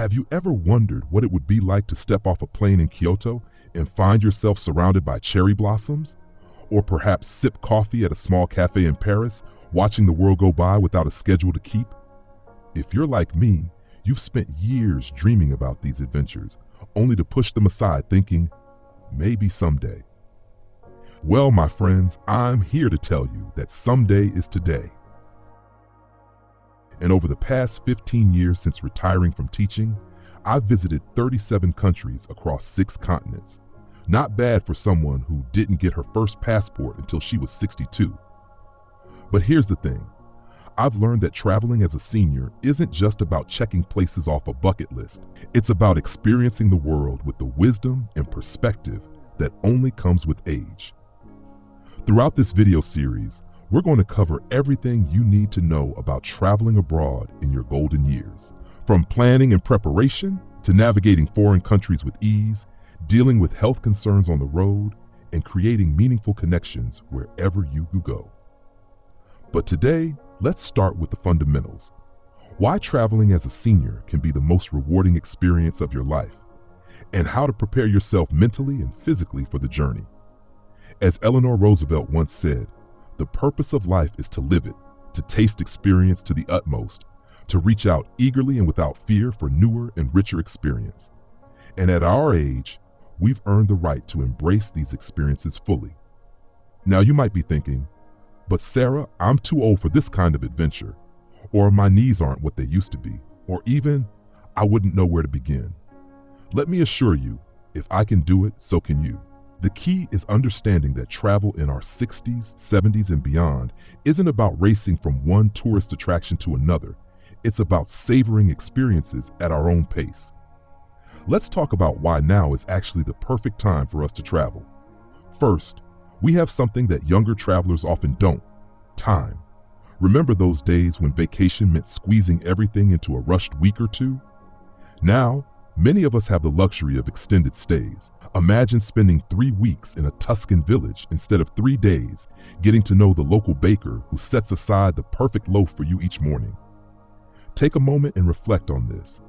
Have you ever wondered what it would be like to step off a plane in Kyoto and find yourself surrounded by cherry blossoms? Or perhaps sip coffee at a small cafe in Paris, watching the world go by without a schedule to keep? If you're like me, you've spent years dreaming about these adventures, only to push them aside thinking, maybe someday. Well, my friends, I'm here to tell you that someday is today. And over the past 15 years since retiring from teaching, I've visited 37 countries across 6 continents. Not bad for someone who didn't get her first passport until she was 62. But here's the thing. I've learned that traveling as a senior isn't just about checking places off a bucket list. It's about experiencing the world with the wisdom and perspective that only comes with age. Throughout this video series, we're going to cover everything you need to know about traveling abroad in your golden years. From planning and preparation to navigating foreign countries with ease, dealing with health concerns on the road, and creating meaningful connections wherever you go. But today, let's start with the fundamentals. Why traveling as a senior can be the most rewarding experience of your life, and how to prepare yourself mentally and physically for the journey. As Eleanor Roosevelt once said, the purpose of life is to live it, to taste experience to the utmost, to reach out eagerly and without fear for newer and richer experience. And at our age, we've earned the right to embrace these experiences fully. Now you might be thinking, but Sarah, I'm too old for this kind of adventure, or my knees aren't what they used to be, or even, I wouldn't know where to begin. Let me assure you, if I can do it, so can you. The key is understanding that travel in our 60s, 70s, and beyond isn't about racing from one tourist attraction to another. It's about savoring experiences at our own pace. Let's talk about why now is actually the perfect time for us to travel. First, we have something that younger travelers often don't: time. Remember those days when vacation meant squeezing everything into a rushed week or two? Now, many of us have the luxury of extended stays. Imagine spending 3 weeks in a Tuscan village instead of 3 days, getting to know the local baker who sets aside the perfect loaf for you each morning. Take a moment and reflect on this.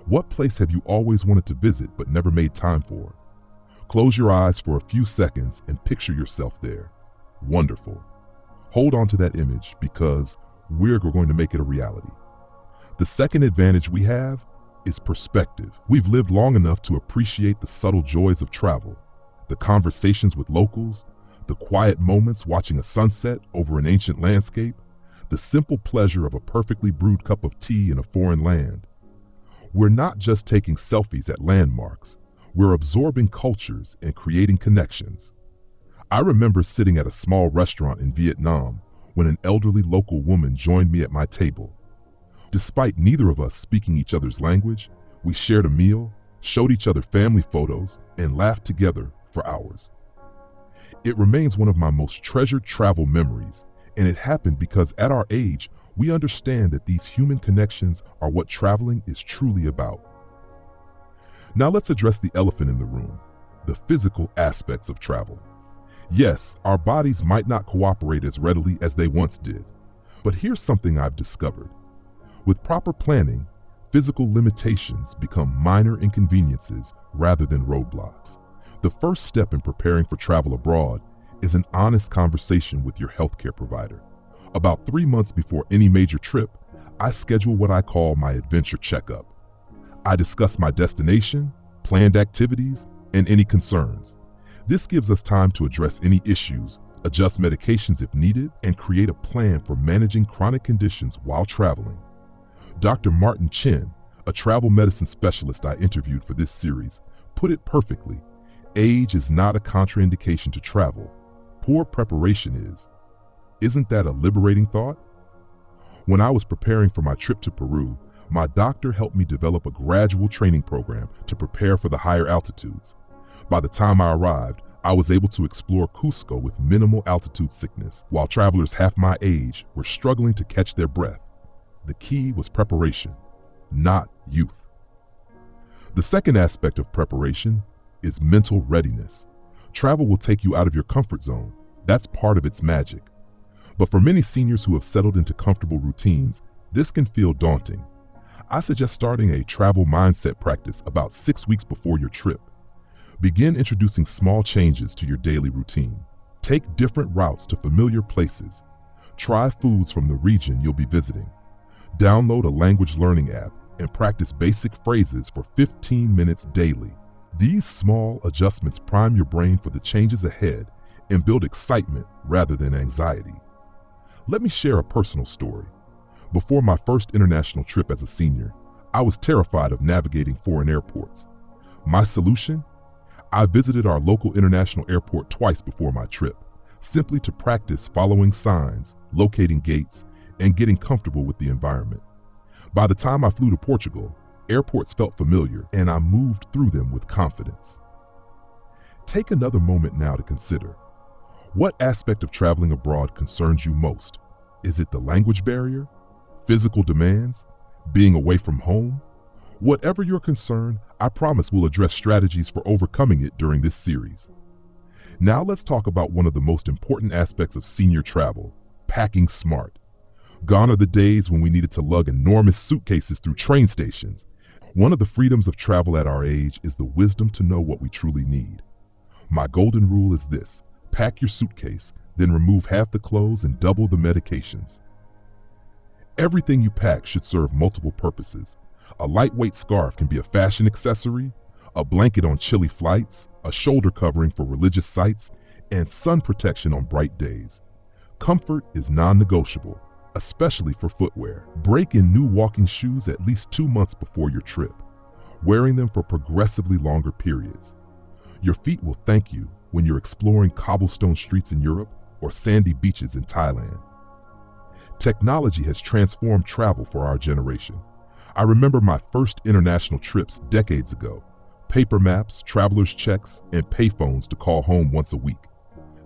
What place have you always wanted to visit but never made time for? Close your eyes for a few seconds and picture yourself there. Wonderful. Hold on to that image because we're going to make it a reality. The second advantage we have is perspective. We've lived long enough to appreciate the subtle joys of travel, the conversations with locals, the quiet moments watching a sunset over an ancient landscape, the simple pleasure of a perfectly brewed cup of tea in a foreign land. We're not just taking selfies at landmarks, we're absorbing cultures and creating connections. I remember sitting at a small restaurant in Vietnam when an elderly local woman joined me at my table. Despite neither of us speaking each other's language, we shared a meal, showed each other family photos, and laughed together for hours. It remains one of my most treasured travel memories, and it happened because at our age, we understand that these human connections are what traveling is truly about. Now let's address the elephant in the room, the physical aspects of travel. Yes, our bodies might not cooperate as readily as they once did, but here's something I've discovered. With proper planning, physical limitations become minor inconveniences rather than roadblocks. The first step in preparing for travel abroad is an honest conversation with your healthcare provider. About 3 months before any major trip, I schedule what I call my adventure checkup. I discuss my destination, planned activities, and any concerns. This gives us time to address any issues, adjust medications if needed, and create a plan for managing chronic conditions while traveling. Dr. Martin Chen, a travel medicine specialist I interviewed for this series, put it perfectly. Age is not a contraindication to travel. Poor preparation is. Isn't that a liberating thought? When I was preparing for my trip to Peru, my doctor helped me develop a gradual training program to prepare for the higher altitudes. By the time I arrived, I was able to explore Cusco with minimal altitude sickness, while travelers half my age were struggling to catch their breath. The key was preparation, not youth. The second aspect of preparation is mental readiness. Travel will take you out of your comfort zone. That's part of its magic. But for many seniors who have settled into comfortable routines, this can feel daunting. I suggest starting a travel mindset practice about 6 weeks before your trip. Begin introducing small changes to your daily routine. Take different routes to familiar places. Try foods from the region you'll be visiting. Download a language learning app and practice basic phrases for 15 minutes daily. These small adjustments prime your brain for the changes ahead and build excitement rather than anxiety. Let me share a personal story. Before my first international trip as a senior, I was terrified of navigating foreign airports. My solution? I visited our local international airport twice before my trip, simply to practice following signs, locating gates, and getting comfortable with the environment. By the time I flew to Portugal, airports felt familiar and I moved through them with confidence. Take another moment now to consider, what aspect of traveling abroad concerns you most? Is it the language barrier? Physical demands? Being away from home? Whatever your concern, I promise we'll address strategies for overcoming it during this series. Now let's talk about one of the most important aspects of senior travel, packing smart. Gone are the days when we needed to lug enormous suitcases through train stations. One of the freedoms of travel at our age is the wisdom to know what we truly need. My golden rule is this: pack your suitcase, then remove half the clothes and double the medications. Everything you pack should serve multiple purposes. A lightweight scarf can be a fashion accessory, a blanket on chilly flights, a shoulder covering for religious sites, and sun protection on bright days. Comfort is non-negotiable, especially for footwear. Break in new walking shoes at least 2 months before your trip, wearing them for progressively longer periods. Your feet will thank you when you're exploring cobblestone streets in Europe or sandy beaches in Thailand. Technology has transformed travel for our generation. I remember my first international trips decades ago. Paper maps, traveler's checks, and payphones to call home once a week.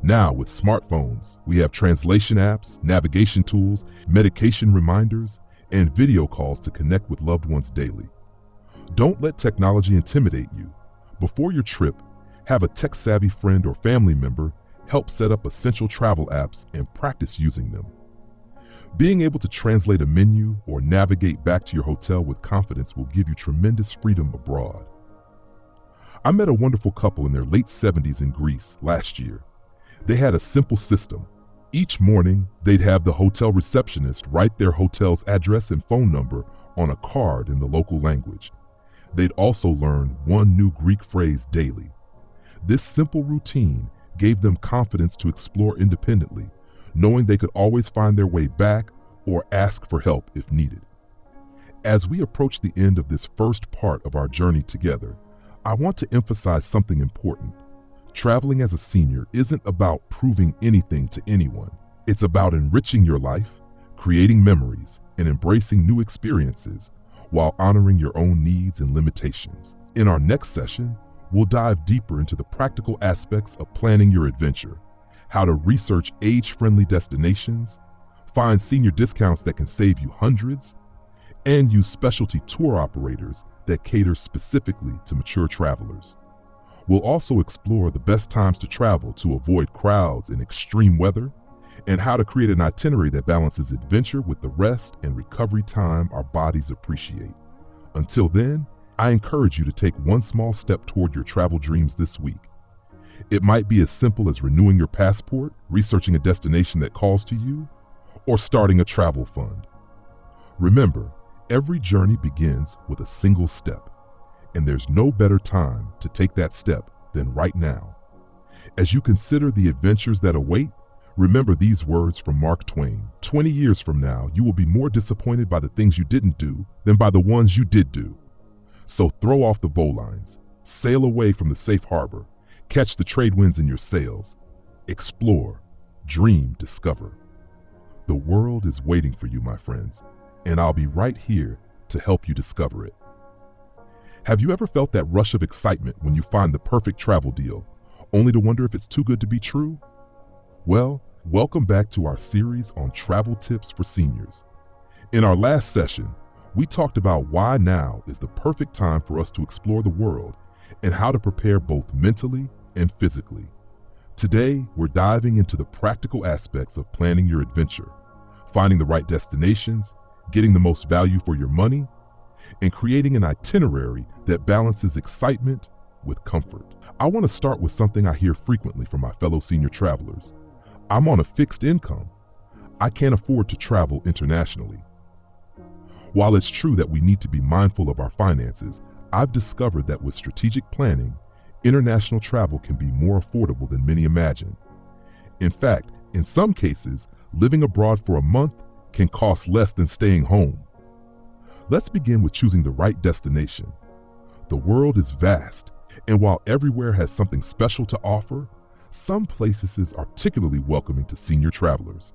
Now, with smartphones, we have translation apps, navigation tools, medication reminders, and video calls to connect with loved ones daily. Don't let technology intimidate you. Before your trip, have a tech-savvy friend or family member help set up essential travel apps and practice using them. Being able to translate a menu or navigate back to your hotel with confidence will give you tremendous freedom abroad. I met a wonderful couple in their late 70s in Greece last year. They had a simple system. Each morning, they'd have the hotel receptionist write their hotel's address and phone number on a card in the local language. They'd also learn one new Greek phrase daily. This simple routine gave them confidence to explore independently, knowing they could always find their way back or ask for help if needed. As we approach the end of this first part of our journey together, I want to emphasize something important. Traveling as a senior isn't about proving anything to anyone. It's about enriching your life, creating memories, and embracing new experiences while honoring your own needs and limitations. In our next session, we'll dive deeper into the practical aspects of planning your adventure, how to research age-friendly destinations, find senior discounts that can save you hundreds, and use specialty tour operators that cater specifically to mature travelers. We'll also explore the best times to travel to avoid crowds and extreme weather, and how to create an itinerary that balances adventure with the rest and recovery time our bodies appreciate. Until then, I encourage you to take one small step toward your travel dreams this week. It might be as simple as renewing your passport, researching a destination that calls to you, or starting a travel fund. Remember, every journey begins with a single step, and there's no better time to take that step than right now. As you consider the adventures that await, remember these words from Mark Twain. 20 years from now, you will be more disappointed by the things you didn't do than by the ones you did do. So throw off the bowlines, sail away from the safe harbor, catch the trade winds in your sails, explore, dream, discover. The world is waiting for you, my friends, and I'll be right here to help you discover it. Have you ever felt that rush of excitement when you find the perfect travel deal, only to wonder if it's too good to be true? Well, welcome back to our series on travel tips for seniors. In our last session, we talked about why now is the perfect time for us to explore the world and how to prepare both mentally and physically. Today, we're diving into the practical aspects of planning your adventure, finding the right destinations, getting the most value for your money, and creating an itinerary that balances excitement with comfort. I want to start with something I hear frequently from my fellow senior travelers. I'm on a fixed income. I can't afford to travel internationally. While it's true that we need to be mindful of our finances, I've discovered that with strategic planning, international travel can be more affordable than many imagine. In fact, in some cases, living abroad for a month can cost less than staying home. Let's begin with choosing the right destination. The world is vast, and while everywhere has something special to offer, some places are particularly welcoming to senior travelers.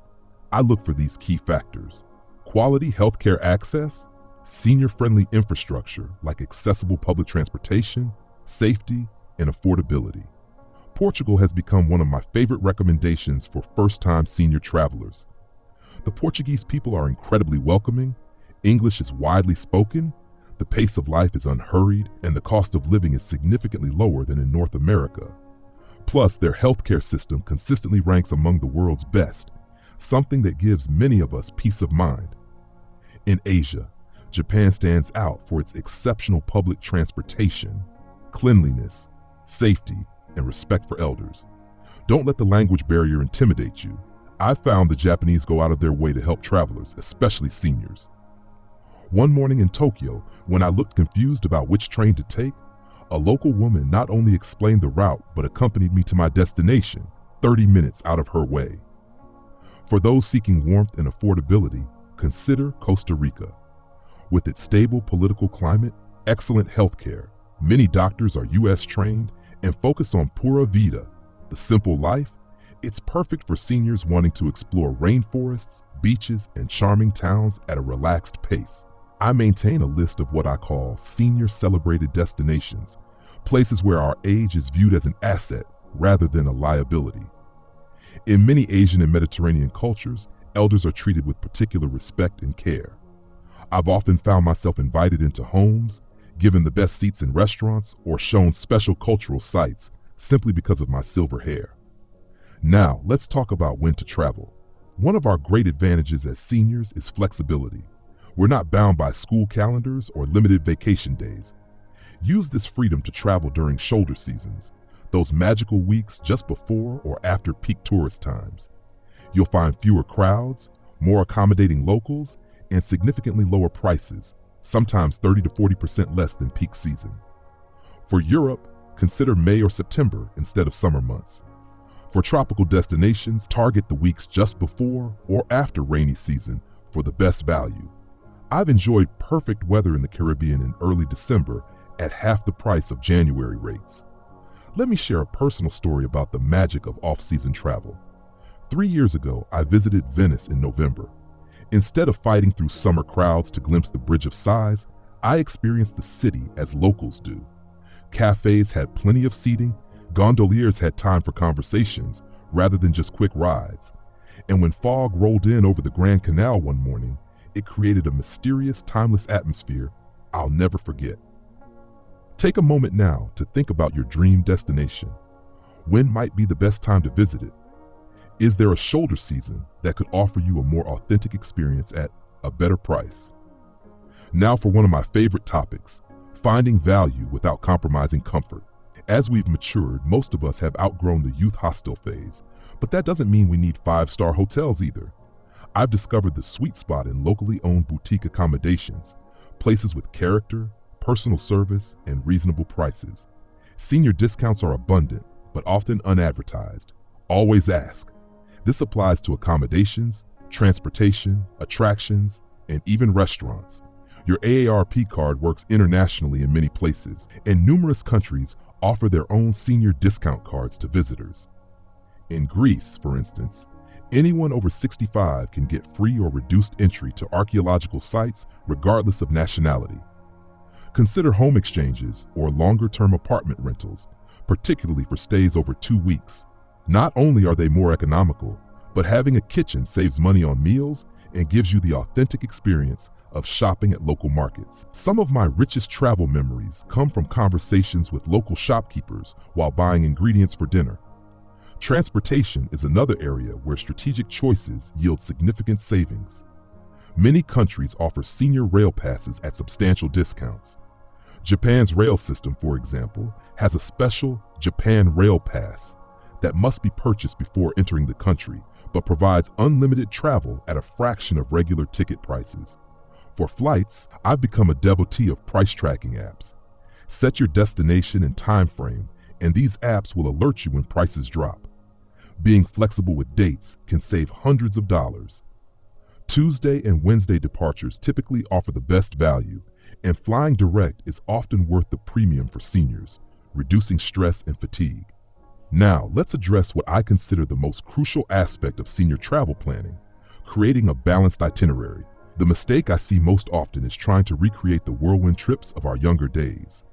I look for these key factors: quality healthcare access, senior-friendly infrastructure like accessible public transportation, safety, and affordability. Portugal has become one of my favorite recommendations for first-time senior travelers. The Portuguese people are incredibly welcoming, English is widely spoken, the pace of life is unhurried, and the cost of living is significantly lower than in North America. Plus, their healthcare system consistently ranks among the world's best, something that gives many of us peace of mind. In Asia, Japan stands out for its exceptional public transportation, cleanliness, safety, and respect for elders. Don't let the language barrier intimidate you. I've found the Japanese go out of their way to help travelers, especially seniors. One morning in Tokyo, when I looked confused about which train to take, a local woman not only explained the route but accompanied me to my destination, 30 minutes out of her way. For those seeking warmth and affordability, consider Costa Rica. With its stable political climate, excellent healthcare, many doctors are U.S. trained, and focus on pura vida, the simple life, it's perfect for seniors wanting to explore rainforests, beaches, and charming towns at a relaxed pace. I maintain a list of what I call senior celebrated destinations, places where our age is viewed as an asset rather than a liability. In many Asian and Mediterranean cultures, elders are treated with particular respect and care. I've often found myself invited into homes, given the best seats in restaurants, or shown special cultural sites simply because of my silver hair. Now, let's talk about when to travel. One of our great advantages as seniors is flexibility. We're not bound by school calendars or limited vacation days. Use this freedom to travel during shoulder seasons, those magical weeks just before or after peak tourist times. You'll find fewer crowds, more accommodating locals, and significantly lower prices, sometimes 30 to 40% less than peak season. For Europe, consider May or September instead of summer months. For tropical destinations, target the weeks just before or after rainy season for the best value. I've enjoyed perfect weather in the Caribbean in early December at half the price of January rates. Let me share a personal story about the magic of off-season travel. 3 years ago, I visited Venice in November. Instead of fighting through summer crowds to glimpse the Bridge of Sighs, I experienced the city as locals do. Cafes had plenty of seating, gondoliers had time for conversations rather than just quick rides. And when fog rolled in over the Grand Canal one morning, it created a mysterious, timeless atmosphere I'll never forget. Take a moment now to think about your dream destination. When might be the best time to visit it? Is there a shoulder season that could offer you a more authentic experience at a better price? Now for one of my favorite topics, finding value without compromising comfort. As we've matured, most of us have outgrown the youth hostel phase, but that doesn't mean we need 5-star hotels either. I've discovered the sweet spot in locally owned boutique accommodations, places with character, personal service, and reasonable prices. Senior discounts are abundant, but often unadvertised. Always ask. This applies to accommodations, transportation, attractions, and even restaurants. Your AARP card works internationally in many places, and numerous countries offer their own senior discount cards to visitors. In Greece, for instance, anyone over 65 can get free or reduced entry to archaeological sites regardless of nationality. Consider home exchanges or longer-term apartment rentals, particularly for stays over 2 weeks. Not only are they more economical, but having a kitchen saves money on meals and gives you the authentic experience of shopping at local markets. Some of my richest travel memories come from conversations with local shopkeepers while buying ingredients for dinner. Transportation is another area where strategic choices yield significant savings. Many countries offer senior rail passes at substantial discounts. Japan's rail system, for example, has a special Japan Rail Pass that must be purchased before entering the country, but provides unlimited travel at a fraction of regular ticket prices. For flights, I've become a devotee of price tracking apps. Set your destination and time frame, and these apps will alert you when prices drop. Being flexible with dates can save hundreds of dollars. Tuesday and Wednesday departures typically offer the best value, and flying direct is often worth the premium for seniors, reducing stress and fatigue. Now, let's address what I consider the most crucial aspect of senior travel planning: creating a balanced itinerary. The mistake I see most often is trying to recreate the whirlwind trips of our younger days.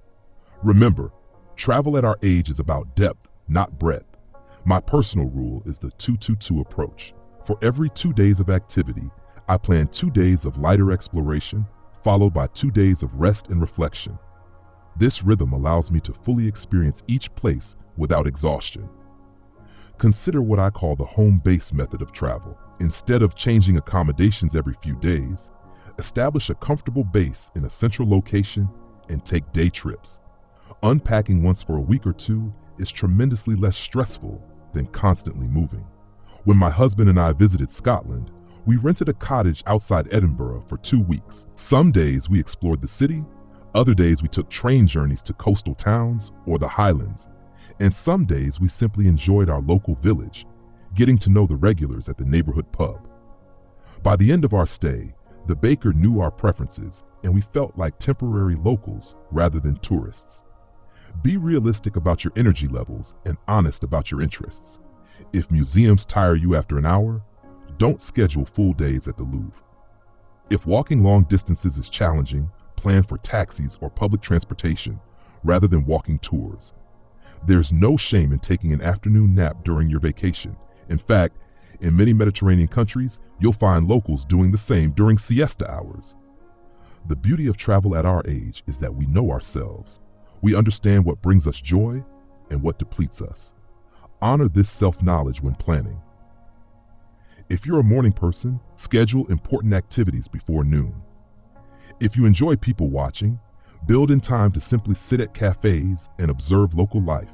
Remember, travel at our age is about depth, not breadth. My personal rule is the 2-2-2 approach. For every 2 days of activity, I plan 2 days of lighter exploration, followed by 2 days of rest and reflection. This rhythm allows me to fully experience each place without exhaustion. Consider what I call the home base method of travel. Instead of changing accommodations every few days, establish a comfortable base in a central location and take day trips. Unpacking once for a week or two is tremendously less stressful than constantly moving. When my husband and I visited Scotland, we rented a cottage outside Edinburgh for 2 weeks. Some days we explored the city, other days we took train journeys to coastal towns or the Highlands, and some days we simply enjoyed our local village, getting to know the regulars at the neighborhood pub. By the end of our stay, the baker knew our preferences, and we felt like temporary locals rather than tourists. Be realistic about your energy levels and honest about your interests. If museums tire you after an hour, don't schedule full days at the Louvre. If walking long distances is challenging, plan for taxis or public transportation rather than walking tours. There's no shame in taking an afternoon nap during your vacation. In fact, in many Mediterranean countries, you'll find locals doing the same during siesta hours. The beauty of travel at our age is that we know ourselves. We understand what brings us joy and what depletes us. Honor this self-knowledge when planning. If you're a morning person, schedule important activities before noon. If you enjoy people watching, build in time to simply sit at cafes and observe local life.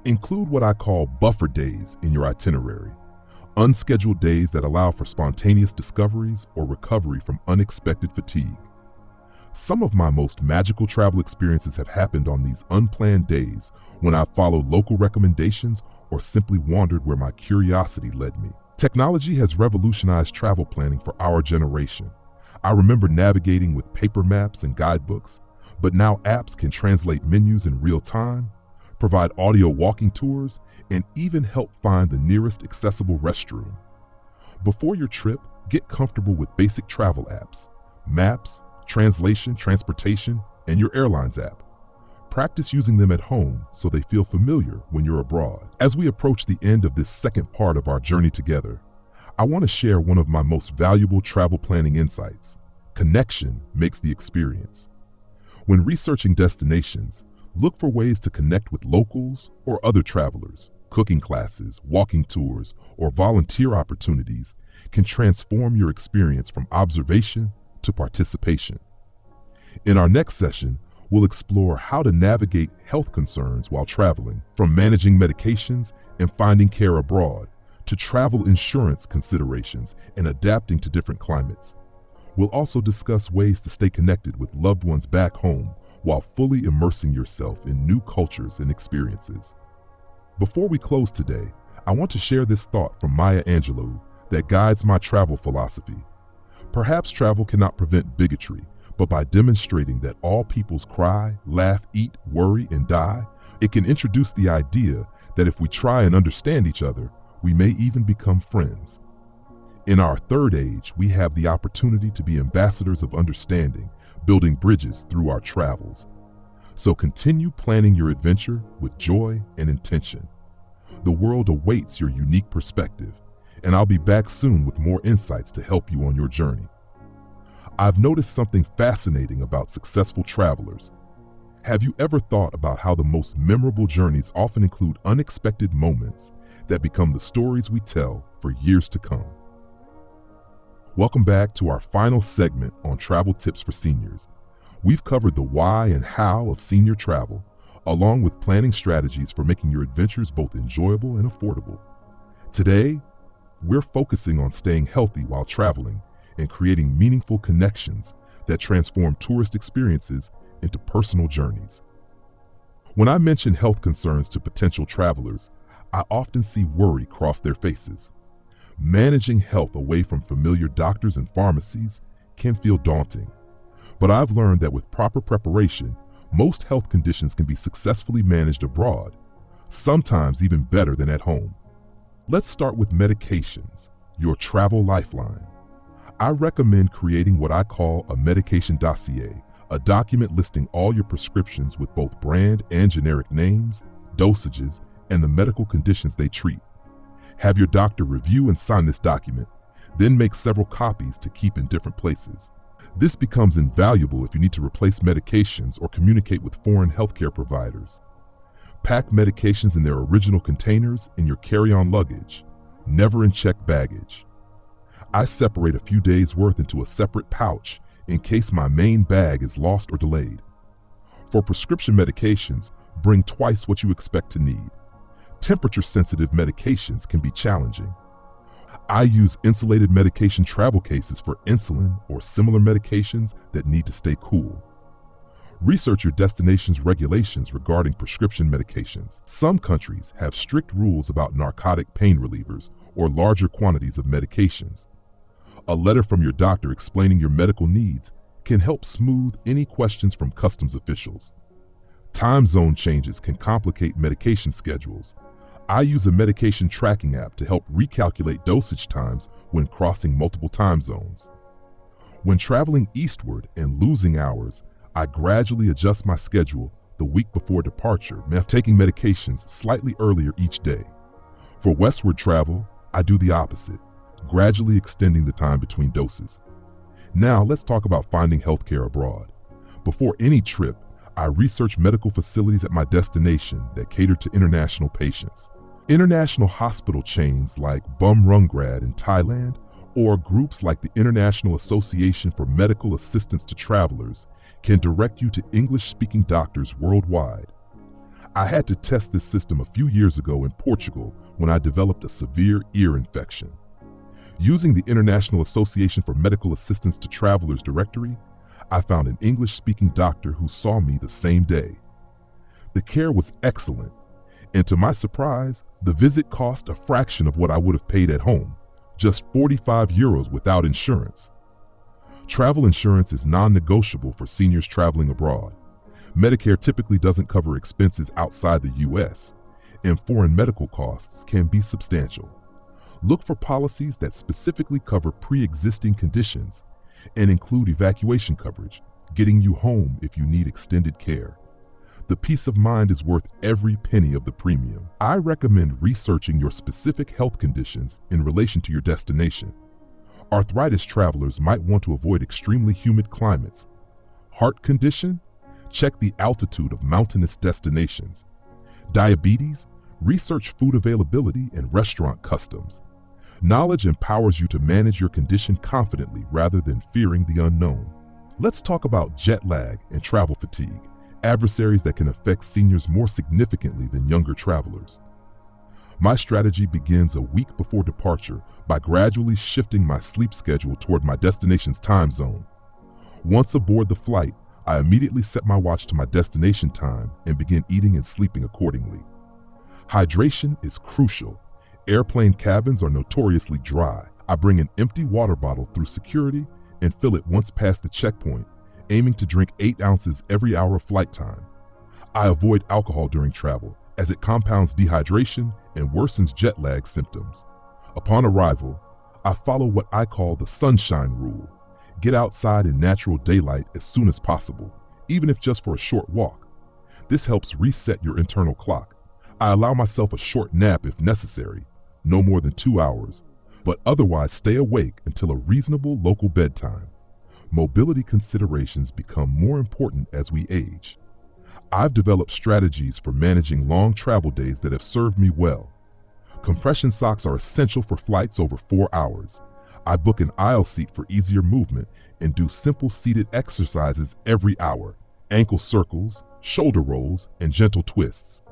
Include what I call buffer days in your itinerary, unscheduled days that allow for spontaneous discoveries or recovery from unexpected fatigue. Some of my most magical travel experiences have happened on these unplanned days when I followed local recommendations or simply wandered where my curiosity led me. Technology has revolutionized travel planning for our generation. I remember navigating with paper maps and guidebooks, but now apps can translate menus in real time, provide audio walking tours, and even help find the nearest accessible restroom. Before your trip, get comfortable with basic travel apps, maps, translation, transportation, and your airlines app. Practice using them at home so they feel familiar when you're abroad. As we approach the end of this second part of our journey together, I want to share one of my most valuable travel planning insights. Connection makes the experience. When researching destinations, look for ways to connect with locals or other travelers. Cooking classes, walking tours, or volunteer opportunities can transform your experience from observation to participation. In our next session, we'll explore how to navigate health concerns while traveling, from managing medications and finding care abroad to travel insurance considerations and adapting to different climates. We'll also discuss ways to stay connected with loved ones back home while fully immersing yourself in new cultures and experiences. Before we close today, I want to share this thought from Maya Angelou that guides my travel philosophy. Perhaps travel cannot prevent bigotry, but by demonstrating that all peoples cry, laugh, eat, worry, and die, it can introduce the idea that if we try and understand each other, we may even become friends. In our third age, we have the opportunity to be ambassadors of understanding, building bridges through our travels. So continue planning your adventure with joy and intention. The world awaits your unique perspective, and I'll be back soon with more insights to help you on your journey. I've noticed something fascinating about successful travelers. Have you ever thought about how the most memorable journeys often include unexpected moments that become the stories we tell for years to come? Welcome back to our final segment on travel tips for seniors. We've covered the why and how of senior travel, along with planning strategies for making your adventures both enjoyable and affordable. Today, we're focusing on staying healthy while traveling and creating meaningful connections that transform tourist experiences into personal journeys. When I mention health concerns to potential travelers, I often see worry cross their faces. Managing health away from familiar doctors and pharmacies can feel daunting, but I've learned that with proper preparation, most health conditions can be successfully managed abroad, sometimes even better than at home. Let's start with medications, your travel lifeline. I recommend creating what I call a medication dossier, a document listing all your prescriptions with both brand and generic names, dosages, and the medical conditions they treat. Have your doctor review and sign this document, then make several copies to keep in different places. This becomes invaluable if you need to replace medications or communicate with foreign healthcare providers. Pack medications in their original containers in your carry-on luggage, never in checked baggage. I separate a few days' worth into a separate pouch in case my main bag is lost or delayed. For prescription medications, bring twice what you expect to need. Temperature-sensitive medications can be challenging. I use insulated medication travel cases for insulin or similar medications that need to stay cool. Research your destination's regulations regarding prescription medications. Some countries have strict rules about narcotic pain relievers or larger quantities of medications. A letter from your doctor explaining your medical needs can help smooth any questions from customs officials. Time zone changes can complicate medication schedules. I use a medication tracking app to help recalculate dosage times when crossing multiple time zones. When traveling eastward and losing hours, I gradually adjust my schedule the week before departure, taking medications slightly earlier each day. For westward travel, I do the opposite, gradually extending the time between doses. Now let's talk about finding healthcare abroad. Before any trip, I research medical facilities at my destination that cater to international patients. International hospital chains like Bumrungrad in Thailand or groups like the International Association for Medical Assistance to Travelers can direct you to English-speaking doctors worldwide. I had to test this system a few years ago in Portugal when I developed a severe ear infection. Using the International Association for Medical Assistance to Travelers directory, I found an English-speaking doctor who saw me the same day. The care was excellent, and to my surprise, the visit cost a fraction of what I would have paid at home, just 45 euros without insurance. Travel insurance is non-negotiable for seniors traveling abroad. Medicare typically doesn't cover expenses outside the US, and foreign medical costs can be substantial. Look for policies that specifically cover pre-existing conditions and include evacuation coverage, getting you home if you need extended care. The peace of mind is worth every penny of the premium. I recommend researching your specific health conditions in relation to your destination. Arthritis travelers might want to avoid extremely humid climates. Heart condition? Check the altitude of mountainous destinations. Diabetes? Research food availability and restaurant customs. Knowledge empowers you to manage your condition confidently rather than fearing the unknown. Let's talk about jet lag and travel fatigue, adversaries that can affect seniors more significantly than younger travelers. My strategy begins a week before departure by gradually shifting my sleep schedule toward my destination's time zone. Once aboard the flight, I immediately set my watch to my destination time and begin eating and sleeping accordingly. Hydration is crucial. Airplane cabins are notoriously dry. I bring an empty water bottle through security and fill it once past the checkpoint, aiming to drink 8 ounces every hour of flight time. I avoid alcohol during travel, as it compounds dehydration and worsens jet lag symptoms. Upon arrival, I follow what I call the sunshine rule. Get outside in natural daylight as soon as possible, even if just for a short walk. This helps reset your internal clock. I allow myself a short nap if necessary, no more than 2 hours, but otherwise stay awake until a reasonable local bedtime. Mobility considerations become more important as we age. I've developed strategies for managing long travel days that have served me well. Compression socks are essential for flights over 4 hours. I book an aisle seat for easier movement and do simple seated exercises every hour: ankle circles, shoulder rolls, and gentle twists.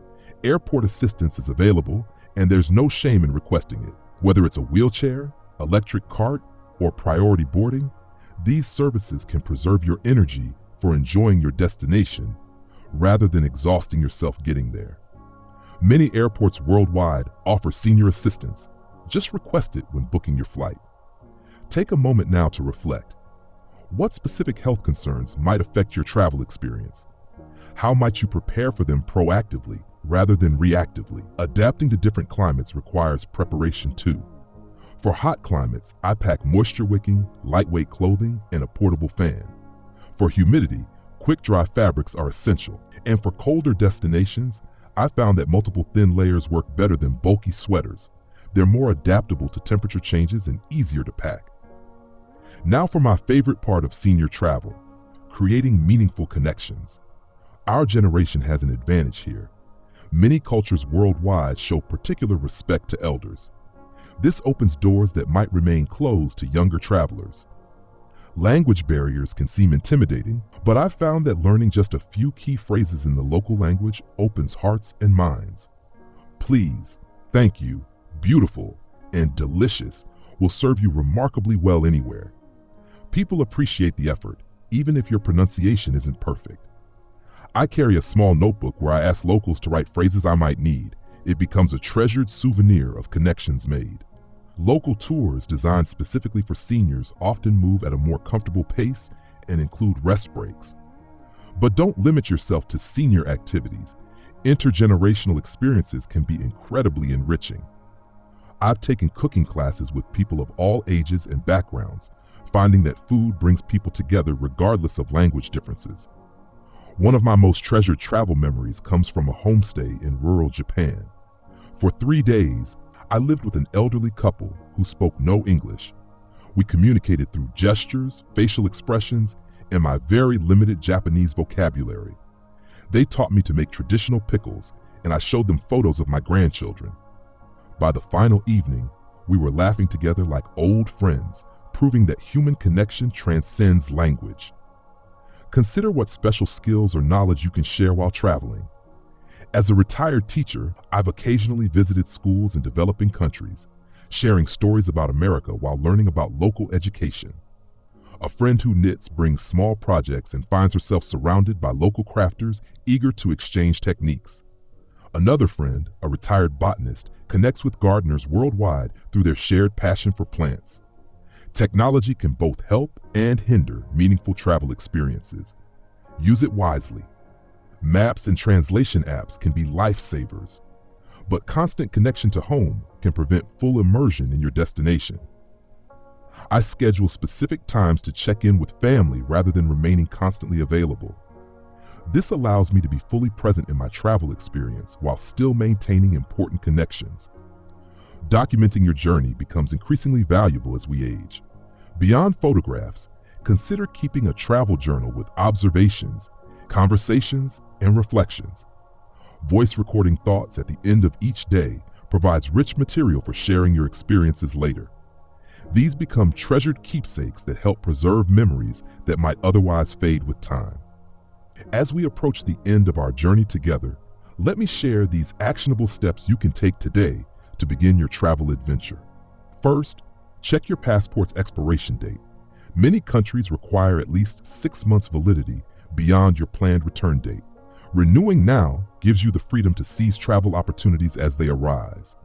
Airport assistance is available, and there's no shame in requesting it. Whether it's a wheelchair, electric cart, or priority boarding, these services can preserve your energy for enjoying your destination rather than exhausting yourself getting there. Many airports worldwide offer senior assistance. Just request it when booking your flight. Take a moment now to reflect. What specific health concerns might affect your travel experience? How might you prepare for them proactively rather than reactively? Adapting to different climates requires preparation too. For hot climates, I pack moisture-wicking, lightweight clothing and a portable fan. For humidity, quick-dry fabrics are essential. And for colder destinations, I found that multiple thin layers work better than bulky sweaters. They're more adaptable to temperature changes and easier to pack. Now for my favorite part of senior travel: creating meaningful connections. Our generation has an advantage here. Many cultures worldwide show particular respect to elders. This opens doors that might remain closed to younger travelers. Language barriers can seem intimidating, but I've found that learning just a few key phrases in the local language opens hearts and minds. Please, thank you, beautiful, and delicious will serve you remarkably well anywhere. People appreciate the effort, even if your pronunciation isn't perfect. I carry a small notebook where I ask locals to write phrases I might need. It becomes a treasured souvenir of connections made. Local tours designed specifically for seniors often move at a more comfortable pace and include rest breaks. But don't limit yourself to senior activities. Intergenerational experiences can be incredibly enriching. I've taken cooking classes with people of all ages and backgrounds, finding that food brings people together regardless of language differences. One of my most treasured travel memories comes from a homestay in rural Japan. For 3 days, I lived with an elderly couple who spoke no English. We communicated through gestures, facial expressions, and my very limited Japanese vocabulary. They taught me to make traditional pickles, and I showed them photos of my grandchildren. By the final evening, we were laughing together like old friends, proving that human connection transcends language. Consider what special skills or knowledge you can share while traveling. As a retired teacher, I've occasionally visited schools in developing countries, sharing stories about America while learning about local education. A friend who knits brings small projects and finds herself surrounded by local crafters eager to exchange techniques. Another friend, a retired botanist, connects with gardeners worldwide through their shared passion for plants. Technology can both help and hinder meaningful travel experiences. Use it wisely. Maps and translation apps can be lifesavers, but constant connection to home can prevent full immersion in your destination. I schedule specific times to check in with family rather than remaining constantly available. This allows me to be fully present in my travel experience while still maintaining important connections. Documenting your journey becomes increasingly valuable as we age. Beyond photographs, consider keeping a travel journal with observations, conversations, and reflections. Voice recording thoughts at the end of each day provides rich material for sharing your experiences later. These become treasured keepsakes that help preserve memories that might otherwise fade with time. As we approach the end of our journey together, let me share these actionable steps you can take today to begin your travel adventure. First, check your passport's expiration date. Many countries require at least 6 months validity beyond your planned return date. Renewing now gives you the freedom to seize travel opportunities as they arise.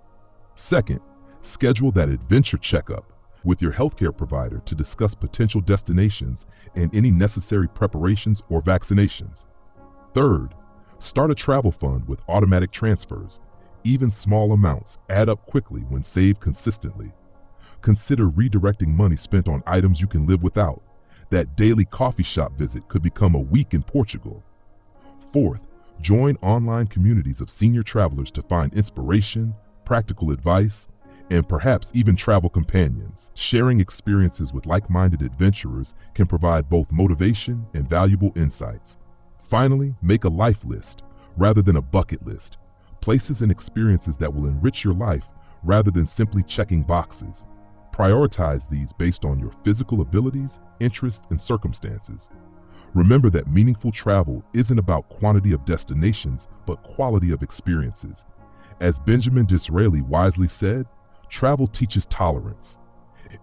Second, schedule that adventure checkup with your healthcare provider to discuss potential destinations and any necessary preparations or vaccinations. Third, start a travel fund with automatic transfers. Even small amounts add up quickly when saved consistently. Consider redirecting money spent on items you can live without. That daily coffee shop visit could become a week in Portugal. Fourth, join online communities of senior travelers to find inspiration, practical advice, and perhaps even travel companions. Sharing experiences with like-minded adventurers can provide both motivation and valuable insights. Finally, make a life list rather than a bucket list. Places and experiences that will enrich your life rather than simply checking boxes. Prioritize these based on your physical abilities, interests, and circumstances. Remember that meaningful travel isn't about quantity of destinations, but quality of experiences. As Benjamin Disraeli wisely said, travel teaches tolerance.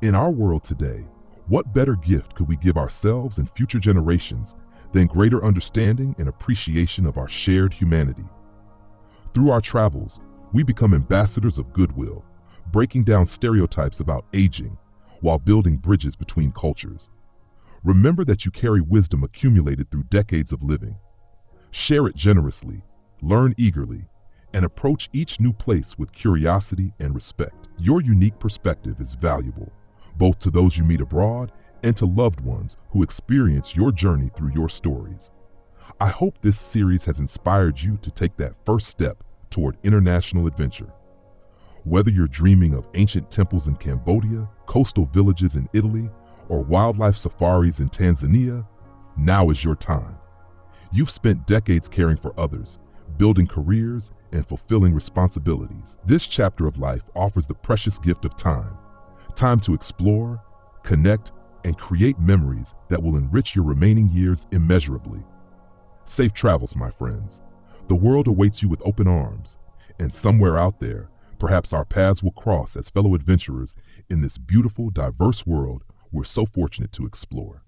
In our world today, what better gift could we give ourselves and future generations than greater understanding and appreciation of our shared humanity? Through our travels, we become ambassadors of goodwill, breaking down stereotypes about aging while building bridges between cultures. Remember that you carry wisdom accumulated through decades of living. Share it generously, learn eagerly, and approach each new place with curiosity and respect. Your unique perspective is valuable, both to those you meet abroad and to loved ones who experience your journey through your stories. I hope this series has inspired you to take that first step toward international adventure. Whether you're dreaming of ancient temples in Cambodia, coastal villages in Italy, or wildlife safaris in Tanzania, now is your time. You've spent decades caring for others, building careers, and fulfilling responsibilities. This chapter of life offers the precious gift of time. Time to explore, connect, and create memories that will enrich your remaining years immeasurably. Safe travels, my friends. The world awaits you with open arms, and somewhere out there, perhaps our paths will cross as fellow adventurers in this beautiful, diverse world we're so fortunate to explore.